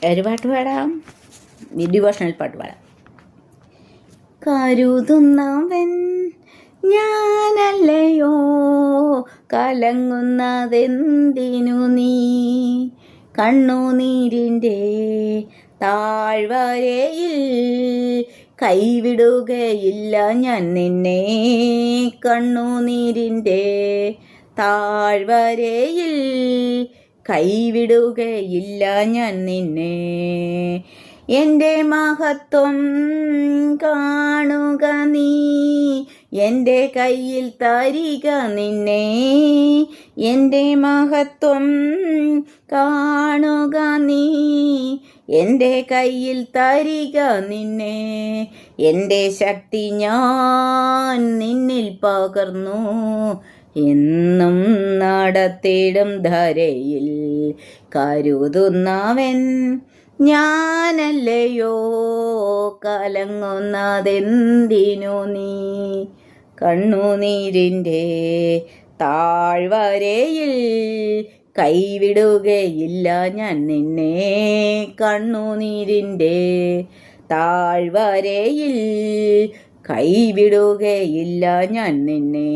ഒരു പാട്ട് പാടാം, ഡിവോഷണൽ പാട്ട് പാടാം. കരുതുന്നവൻ ഞാനല്ലയോ, കലങ്ങുന്നതെന്തിനു നീ, കണ്ണുനീരിൻ്റെ താഴ്വരയിൽ കൈവിടുകയില്ല ഞാൻ നിന്നെ, കണ്ണുനീരിൻ്റെ താഴ്വരയിൽ കൈവിടുകയില്ല ഞാൻ നിന്നെ. എൻ്റെ മഹത്വം കാണുക നീ, എൻ്റെ കയ്യിൽ തരിക നിന്നെ. എൻ്റെ മഹത്വം കാണുക നീ, എൻ്റെ കയ്യിൽ തരിക നിന്നെ. എൻ്റെ ശക്തി ഞാൻ നിന്നിൽ പകർന്നു, എന്നും നടത്തിടും ധരയിൽ. കരുതുന്നവൻ ഞാനല്ലയോ, കലങ്ങുന്നതെന്തിനു നീ, കണ്ണുനീരിൻ്റെ താഴ്വരയിൽ കൈവിടുകയില്ല ഞാൻ നിന്നെ, കണ്ണുനീരിൻ്റെ താഴ്വരയിൽ കൈവിടുകയില്ല ഞാൻ നിന്നെ.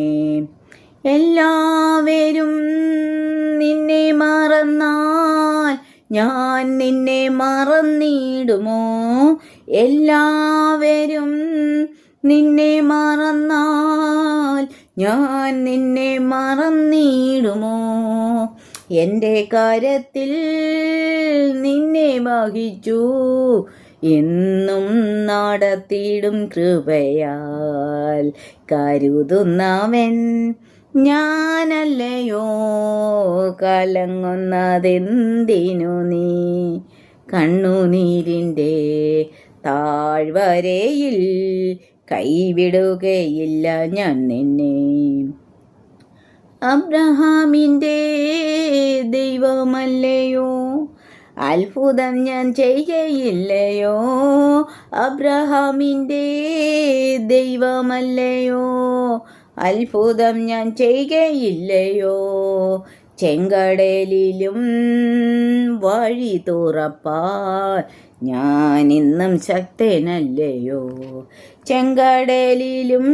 എല്ലാവരും നിന്നെ മറന്നാൽ ഞാൻ നിന്നെ മറന്നിടുമോ, എല്ലാവരും നിന്നെ മറന്നാൽ ഞാൻ നിന്നെ മറന്നിടുമോ. എൻ്റെ കരത്തിൽ നിന്നെ വഹിച്ചു, എന്നും നടത്തിടും കൃപയാൽ. കരുതുന്നവൻ ഞാനല്ലയോ, കലങ്ങുന്നതെന്തിനു നീ, കണ്ണുനീരിൻ്റെ താഴ്വരയിൽ കൈവിടുകയില്ല ഞാൻ നിന്നെ. അബ്രഹാമിൻ്റെ ദൈവമല്ലയോ, അത്ഭുതം ഞാൻ ചെയ്യുകയില്ലയോ. അബ്രഹാമിൻ്റെ ദൈവമല്ലയോ, അത്ഭുതം ഞാൻ ചെയ്യുകയില്ലയോ. ചെങ്കടലിലും വഴി തുറപ്പാൻ ഞാനിന്നും ശക്തനല്ലയോ. ചെങ്കടലിലും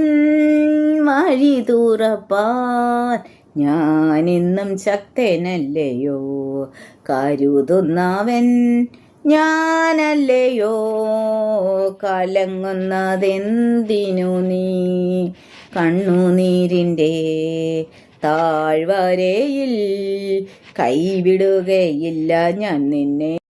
വഴി തുറപ്പാൻ ഞാനിന്നും ശക്തനല്ലയോ. കരുതുന്നവൻ ഞാനല്ലയോ, കലങ്ങുന്നതെന്തിനു നീ, കണ്ണുനീരിൻ്റെ താഴ്വരയിൽ കൈവിടുകയില്ല ഞാൻ നിന്നെ.